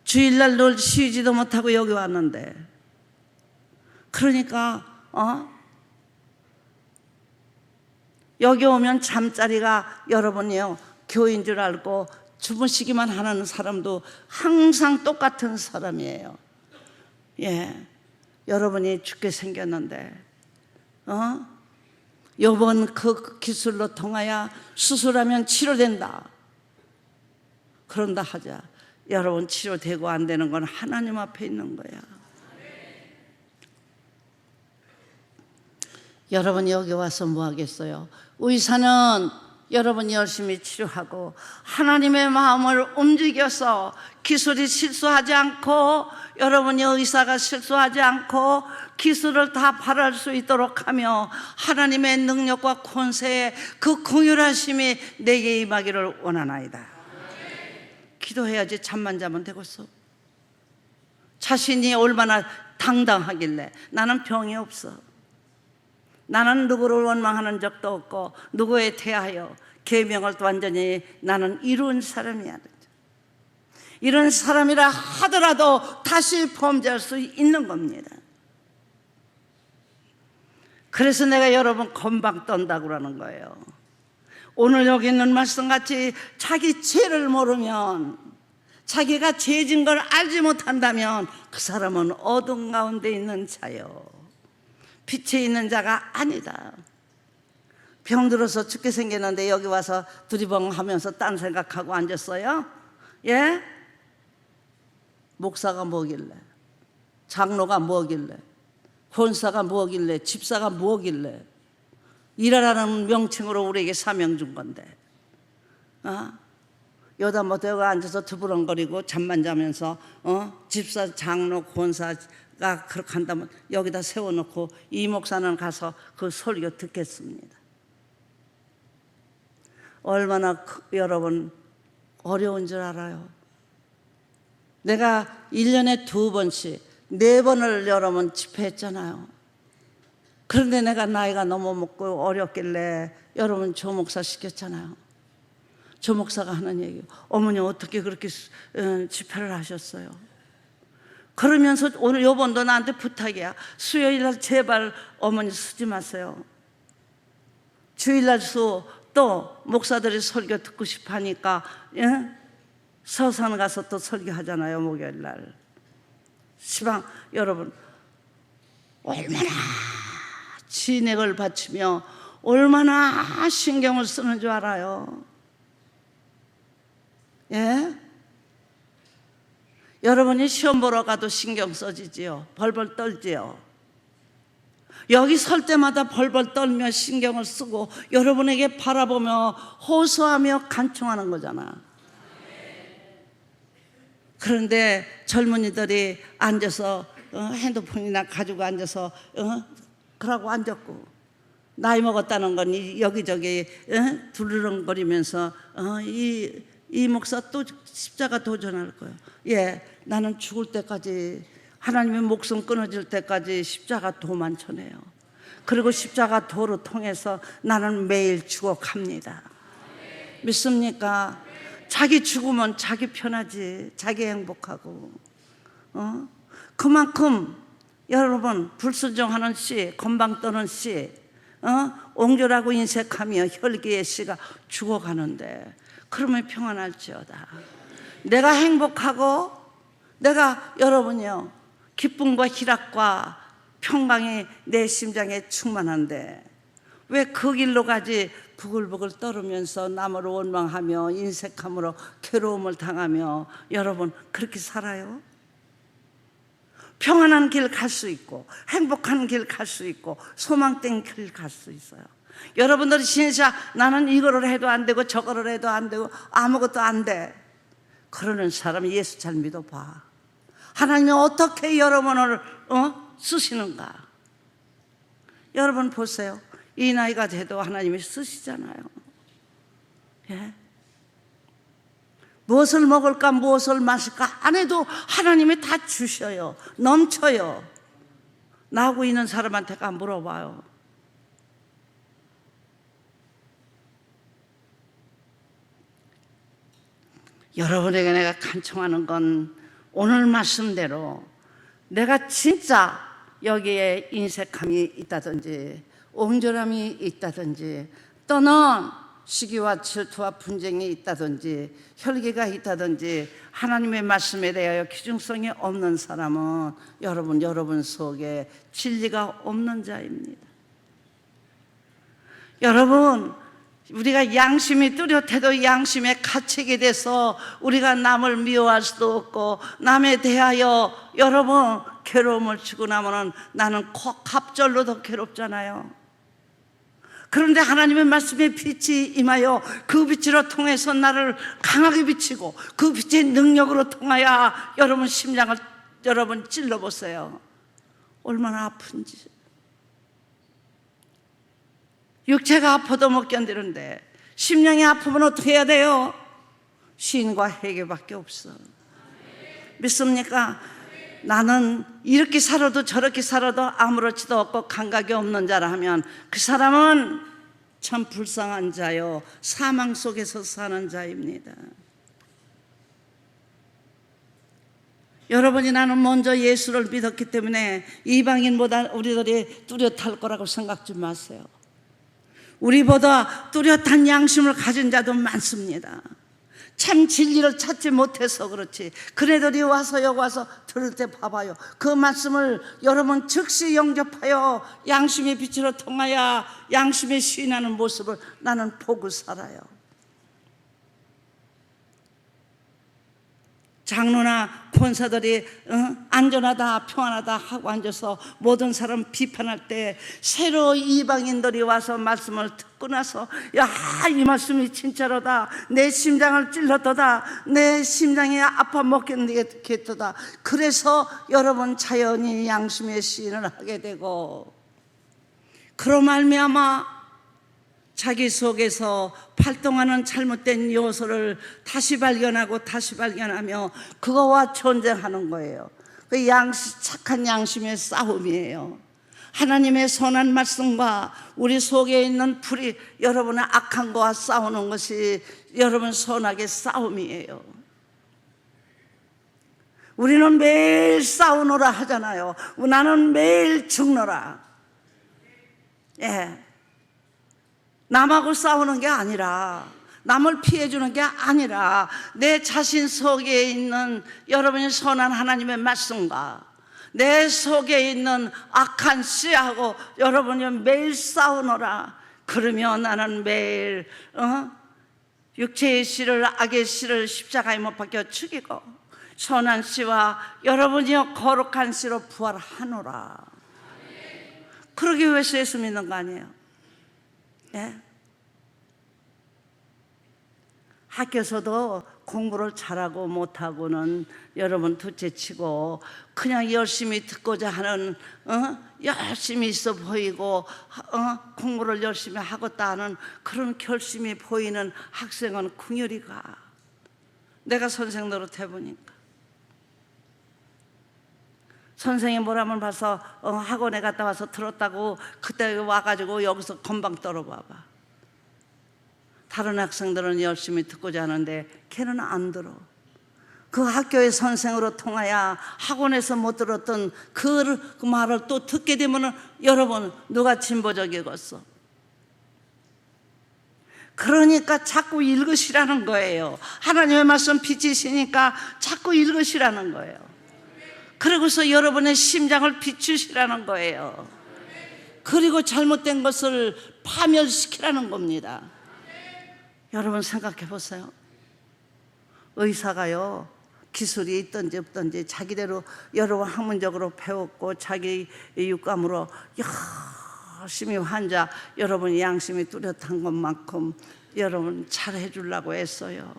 주일날 널 쉬지도 못하고 여기 왔는데 그러니까 여기 오면 잠자리가 여러분이요 교인 줄 알고 주무시기만 하는 사람도 항상 똑같은 사람이에요. 예, 여러분이 죽게 생겼는데 요번 그 기술로 통하여 수술하면 치료된다. 그런다 하자. 여러분 치료되고 안 되는 건 하나님 앞에 있는 거야. 여러분 여기 와서 뭐 하겠어요? 의사는 여러분이 열심히 치료하고 하나님의 마음을 움직여서 기술이 실수하지 않고 여러분이 의사가 실수하지 않고 기술을 다 발할 수 있도록 하며 하나님의 능력과 권세의 그 공율하심이 내게 임하기를 원하나이다. 기도해야지 잠만 자면 되겠어. 자신이 얼마나 당당하길래 나는 병이 없어. 나는 누구를 원망하는 적도 없고 누구에 대하여 계명을 완전히 나는 이룬 사람이야. 이런 사람이라 하더라도 다시 범죄할 수 있는 겁니다. 그래서 내가 여러분 건방 떤다고 그러는 거예요. 오늘 여기 있는 말씀같이 자기 죄를 모르면 자기가 죄진 걸 알지 못한다면 그 사람은 어둠 가운데 있는 자요 빛에 있는 자가 아니다. 병들어서 죽게 생겼는데 여기 와서 두리번 하면서 딴 생각하고 앉았어요? 예? 목사가 뭐길래, 장로가 뭐길래, 권사가 뭐길래, 집사가 뭐길래, 일하라는 명칭으로 우리에게 사명 준 건데 여다 못해 여기 앉아서 두부렁거리고 잠만 자면서 집사, 장로, 권사가 그렇게 한다면 여기다 세워놓고 이 목사는 가서 그 설교 듣겠습니다. 얼마나 여러분 어려운 줄 알아요? 내가 1년에 2번씩 4번을 여러분 집회했잖아요. 그런데 내가 나이가 너무 먹고 어렵길래 여러분 조목사 시켰잖아요. 조목사가 하는 얘기, 어머니 어떻게 그렇게 집회를 하셨어요? 그러면서 오늘 요번도 나한테 부탁이야. 수요일날 제발 어머니 쓰지 마세요. 주일날 수 또 목사들이 설교 듣고 싶어 하니까 서산 가서 또 설교하잖아요. 목요일날. 시방 여러분 얼마나 진액을 바치며 얼마나 신경을 쓰는 줄 알아요? 예? 여러분이 시험 보러 가도 신경 써지지요. 벌벌 떨지요. 여기 설 때마다 벌벌 떨며 신경을 쓰고 여러분에게 바라보며 호소하며 간청하는 거잖아. 그런데 젊은이들이 앉아서 핸드폰이나 가지고 앉아서 그러고 앉았고 나이 먹었다는 건 여기저기 두르렁거리면서 이 목사 또 십자가 도전할 거예요. 예, 나는 죽을 때까지 하나님의 목숨 끊어질 때까지 십자가 도만 쳐내요. 그리고 십자가 도로 통해서 나는 매일 죽어갑니다. 믿습니까? 자기 죽으면 자기 편하지, 자기 행복하고. 그만큼 여러분 불순종하는 씨, 건방 떠는 씨, 옹졸하고 인색하며 혈기의 씨가 죽어가는데 그러면 평안할지어다. 내가 행복하고 내가 여러분이요 기쁨과 희락과 평강이 내 심장에 충만한데 왜 그 길로 가지 부글부글 떨으면서 남을 원망하며 인색함으로 괴로움을 당하며 여러분 그렇게 살아요? 평안한 길 갈 수 있고 행복한 길 갈 수 있고 소망된 길 갈 수 있어요. 여러분들이 진짜 나는 이거를 해도 안 되고 저거를 해도 안 되고 아무것도 안 돼 그러는 사람 예수 잘 믿어봐. 하나님이 어떻게 여러분을 쓰시는가. 여러분 보세요. 이 나이가 돼도 하나님이 쓰시잖아요. 예? 무엇을 먹을까 무엇을 마실까 안 해도 하나님이 다 주셔요. 넘쳐요. 나하고 있는 사람한테가 물어봐요. 여러분에게 내가 간청하는 건 오늘 말씀대로 내가 진짜 여기에 인색함이 있다든지 옹졸함이 있다든지 또는 시기와 질투와 분쟁이 있다든지 혈기가 있다든지 하나님의 말씀에 대하여 기중성이 없는 사람은 여러분 속에 진리가 없는 자입니다. 여러분 우리가 양심이 뚜렷해도 양심에 갇히게 돼서 우리가 남을 미워할 수도 없고 남에 대하여 여러분 괴로움을 주고 나면은 나는 갑절로 더 괴롭잖아요. 그런데 하나님의 말씀의 빛이 임하여 그 빛으로 통해서 나를 강하게 비치고 그 빛의 능력으로 통하여 여러분 심장을 여러분 찔러보세요. 얼마나 아픈지. 육체가 아파도 못 견디는데 심령이 아프면 어떻게 해야 돼요? 시인과 회개밖에 없어. 믿습니까? 나는 이렇게 살아도 저렇게 살아도 아무렇지도 없고 감각이 없는 자라 하면 그 사람은 참 불쌍한 자요 사망 속에서 사는 자입니다. 여러분이 나는 먼저 예수를 믿었기 때문에 이방인보다 우리들이 뚜렷할 거라고 생각 좀 마세요. 우리보다 뚜렷한 양심을 가진 자도 많습니다. 참 진리를 찾지 못해서 그렇지. 그네들이 와서 여기 와서 들을 때 봐봐요. 그 말씀을 여러분 즉시 영접하여 양심의 빛으로 통하여 양심의 시인하는 모습을 나는 보고 살아요. 장로나 권사들이 안전하다 평안하다 하고 앉아서 모든 사람 비판할 때 새로 이방인들이 와서 말씀을 듣고 나서 야 이 말씀이 진짜로다 내 심장을 찔렀도다 내 심장이 아파 먹겠도다 그래서 여러분 자연히 양심의 시인을 하게 되고 그로 말미암아 자기 속에서 활동하는 잘못된 요소를 다시 발견하고 다시 발견하며 그거와 전쟁하는 거예요. 그 착한 양심의 싸움이에요. 하나님의 선한 말씀과 우리 속에 있는 불이 여러분의 악한 거와 싸우는 것이 여러분 선악의 싸움이에요. 우리는 매일 싸우노라 하잖아요. 나는 매일 죽노라. 예. 남하고 싸우는 게 아니라 남을 피해주는 게 아니라 내 자신 속에 있는 여러분의 선한 하나님의 말씀과 내 속에 있는 악한 씨하고 여러분이 매일 싸우노라. 그러면 나는 매일 육체의 씨를 악의 씨를 십자가에 못 박혀 죽이고 선한 씨와 여러분이 거룩한 씨로 부활하노라. 그러기 위해서 예수 믿는 거 아니에요? 예? 학교에서도 공부를 잘하고 못하고는 여러분 둘째치고 그냥 열심히 듣고자 하는 열심히 있어 보이고 공부를 열심히 하겠다 하는 그런 결심이 보이는 학생은 궁혈이 가. 내가 선생 노릇 해보니까 선생이 뭐라면 봐서 학원에 갔다 와서 들었다고 그때 와가지고 여기서 건방 떨어봐봐. 다른 학생들은 열심히 듣고자 하는데 걔는 안 들어. 그 학교의 선생으로 통하여 학원에서 못 들었던 그 말을 또 듣게 되면 여러분 누가 진보적이겠어? 그러니까 자꾸 읽으시라는 거예요. 하나님의 말씀 비치시니까 자꾸 읽으시라는 거예요. 그리고서 여러분의 심장을 비추시라는 거예요. 그리고 잘못된 것을 파멸시키라는 겁니다. 여러분 생각해 보세요. 의사가요, 기술이 있든지 없든지 자기대로 여러분 학문적으로 배웠고 자기 육감으로 열심히 환자 여러분 양심이 뚜렷한 것만큼 여러분 잘해 주려고 했어요.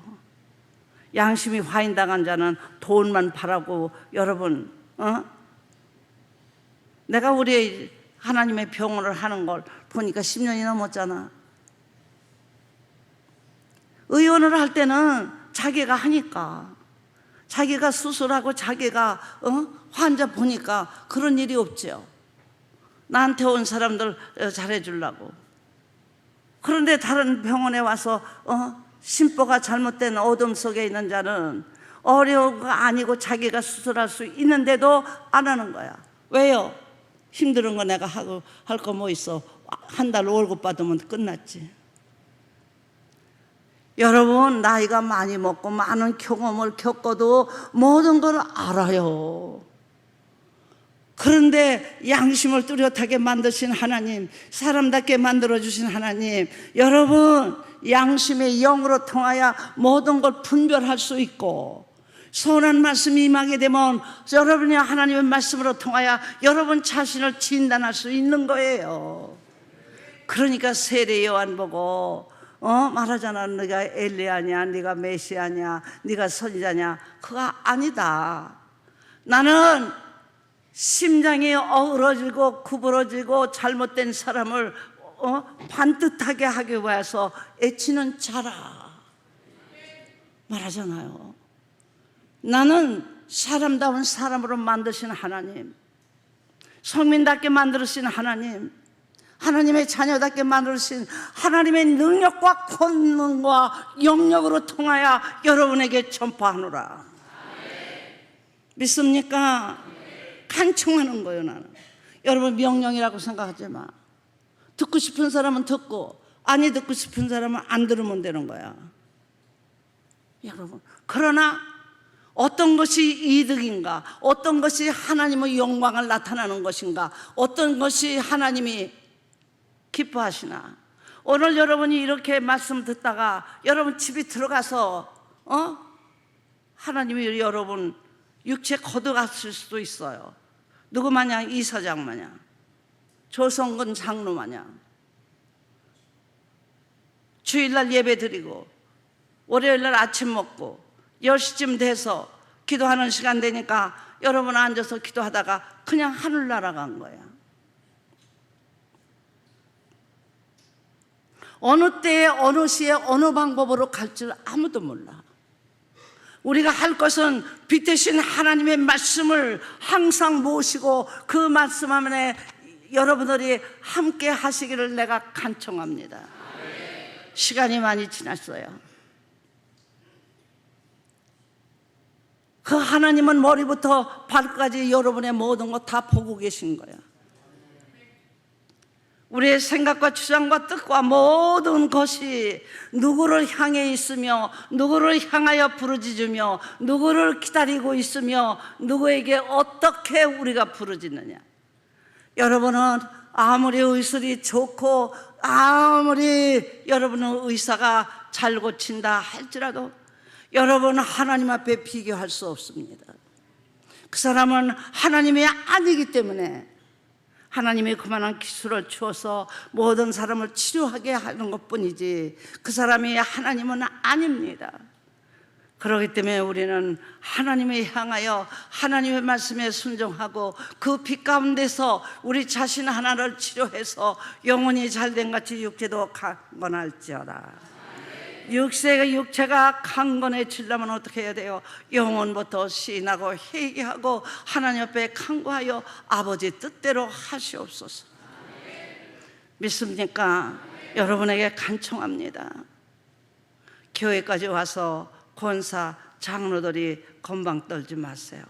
양심이 화인당한 자는 돈만 바라고 여러분 내가 우리 하나님의 병원을 하는 걸 보니까 10년이 넘었잖아. 의원을 할 때는 자기가 하니까 자기가 수술하고 자기가 환자 보니까 그런 일이 없죠. 나한테 온 사람들 잘해 주려고. 그런데 다른 병원에 와서 심보가 잘못된 어둠 속에 있는 자는 어려운 거 아니고 자기가 수술할 수 있는데도 안 하는 거야. 왜요? 힘든 거 내가 하고 할 거 뭐 있어? 한 달 월급 받으면 끝났지. 여러분 나이가 많이 먹고 많은 경험을 겪어도 모든 걸 알아요. 그런데 양심을 뚜렷하게 만드신 하나님, 사람답게 만들어주신 하나님, 여러분 양심의 영으로 통하여 모든 걸 분별할 수 있고 선한 말씀이 임하게 되면 여러분이 하나님의 말씀으로 통하여 여러분 자신을 진단할 수 있는 거예요. 그러니까 세례 요한 보고 말하잖아. 네가 엘리야냐, 네가 메시아냐, 네가 선지자냐. 그거 아니다. 나는 심장이 어우러지고 구부러지고 잘못된 사람을 반듯하게 하기 위해서 애치는 자라 말하잖아요. 나는 사람다운 사람으로 만드신 하나님, 성민답게 만드신 하나님, 하나님의 자녀답게 만드신 하나님의 능력과 권능과 영역으로 통하여 여러분에게 전파하노라. 믿습니까? 간청하는 거예요. 나는 여러분 명령이라고 생각하지 마. 듣고 싶은 사람은 듣고 아니 듣고 싶은 사람은 안 들으면 되는 거야. 여러분 그러나 어떤 것이 이득인가, 어떤 것이 하나님의 영광을 나타나는 것인가, 어떤 것이 하나님이 기뻐하시나. 오늘 여러분이 이렇게 말씀 듣다가 여러분 집에 들어가서 하나님이 여러분 육체 거둬갔을 수도 있어요. 누구 마냥 이사장 마냥, 조성근 장로 마냥 주일날 예배 드리고 월요일날 아침 먹고 10시쯤 돼서 기도하는 시간 되니까 여러분 앉아서 기도하다가 그냥 하늘 날아간 거야. 어느 때에 어느 시에 어느 방법으로 갈 줄 아무도 몰라. 우리가 할 것은 빛 대신 하나님의 말씀을 항상 모시고 그 말씀 안에 여러분들이 함께 하시기를 내가 간청합니다. 시간이 많이 지났어요. 그 하나님은 머리부터 발까지 여러분의 모든 것 다 보고 계신 거야. 우리의 생각과 주장과 뜻과 모든 것이 누구를 향해 있으며 누구를 향하여 부르짖으며 누구를 기다리고 있으며 누구에게 어떻게 우리가 부르짖느냐. 여러분은 아무리 의술이 좋고 아무리 여러분은 의사가 잘 고친다 할지라도 여러분 하나님 앞에 비교할 수 없습니다. 그 사람은 하나님이 아니기 때문에 하나님이 그만한 기술을 주어서 모든 사람을 치료하게 하는 것뿐이지 그 사람이 하나님은 아닙니다. 그렇기 때문에 우리는 하나님을 향하여 하나님의 말씀에 순종하고 그 빛 가운데서 우리 자신 하나를 치료해서 영혼이 잘된 같이 육체도 강건할지어다. 육체가 강건해지려면 어떻게 해야 돼요? 영혼부터 시인하고 회개하고 하나님 앞에 간구하여 아버지 뜻대로 하시옵소서. 믿습니까? 여러분에게 간청합니다. 교회까지 와서 권사, 장로들이 건방 떨지 마세요.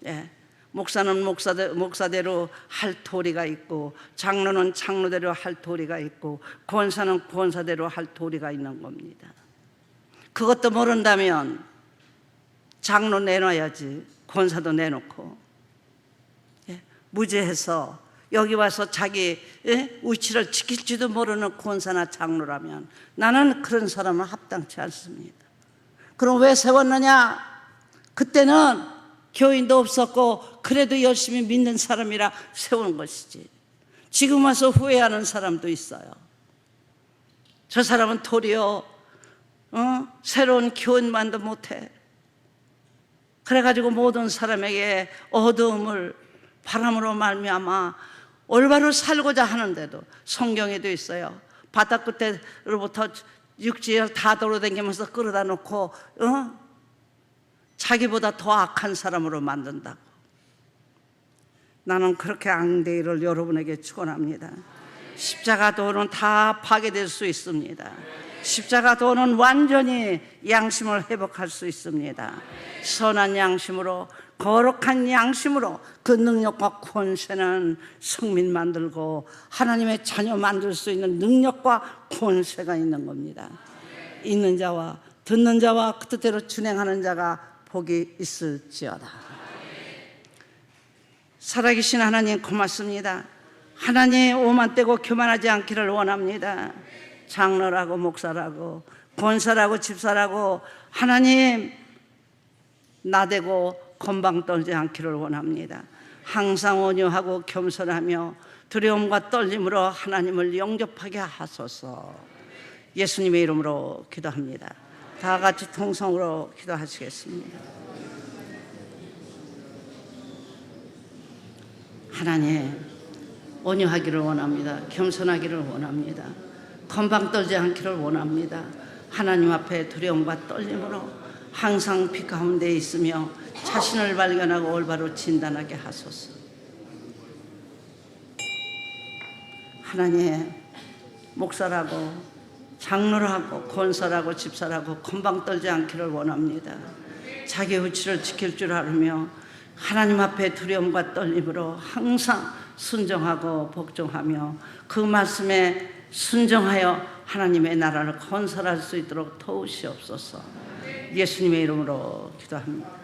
예, 목사는 목사대로 할 도리가 있고, 장로는 장로대로 할 도리가 있고, 권사는 권사대로 할 도리가 있는 겁니다. 그것도 모른다면 장로 내놔야지, 권사도 내놓고. 예, 무죄해서 여기 와서 자기 위치를 지킬지도 모르는 권사나 장로라면 나는 그런 사람은 합당치 않습니다. 그럼 왜 세웠느냐? 그때는 교인도 없었고 그래도 열심히 믿는 사람이라 세운 것이지. 지금 와서 후회하는 사람도 있어요. 저 사람은 도리어 새로운 교인만도 못해. 그래가지고 모든 사람에게 어두움을 바람으로 말미암아 올바로 살고자 하는데도, 성경에도 있어요. 바다 끝으로부터 육지를 다 돌아다니면서 끌어다 놓고 자기보다 더 악한 사람으로 만든다고. 나는 그렇게 앙대기를 여러분에게 축원합니다. 십자가 도는 다 파괴될 수 있습니다. 십자가 도는 완전히 양심을 회복할 수 있습니다. 선한 양심으로, 거룩한 양심으로 그 능력과 권세는 성민 만들고 하나님의 자녀 만들 수 있는 능력과 권세가 있는 겁니다. 있는 자와 듣는 자와 그 뜻대로 준행하는 자가 복이 있을지어다. 살아계신 하나님 고맙습니다. 하나님 오만 떼고 교만하지 않기를 원합니다. 장로라고 목사라고 권사라고 집사라고 하나님 나대고 건방 떨지 않기를 원합니다. 항상 온유하고 겸손하며 두려움과 떨림으로 하나님을 영접하게 하소서. 예수님의 이름으로 기도합니다. 다 같이 통성으로 기도하시겠습니다. 하나님, 온유하기를 원합니다. 겸손하기를 원합니다. 건방 떨지 않기를 원합니다. 하나님 앞에 두려움과 떨림으로 항상 빛 가운데 있으며 자신을 발견하고 올바로 진단하게 하소서. 하나님, 목사라고 장로라고 권사라고 집사라고 건방 떨지 않기를 원합니다. 자기 위치를 지킬 줄 알으며 하나님 앞에 두려움과 떨림으로 항상 순종하고 복종하며 그 말씀에 순종하여 하나님의 나라를 건설할 수 있도록 도우시옵소서. 예수님의 이름으로 기도합니다.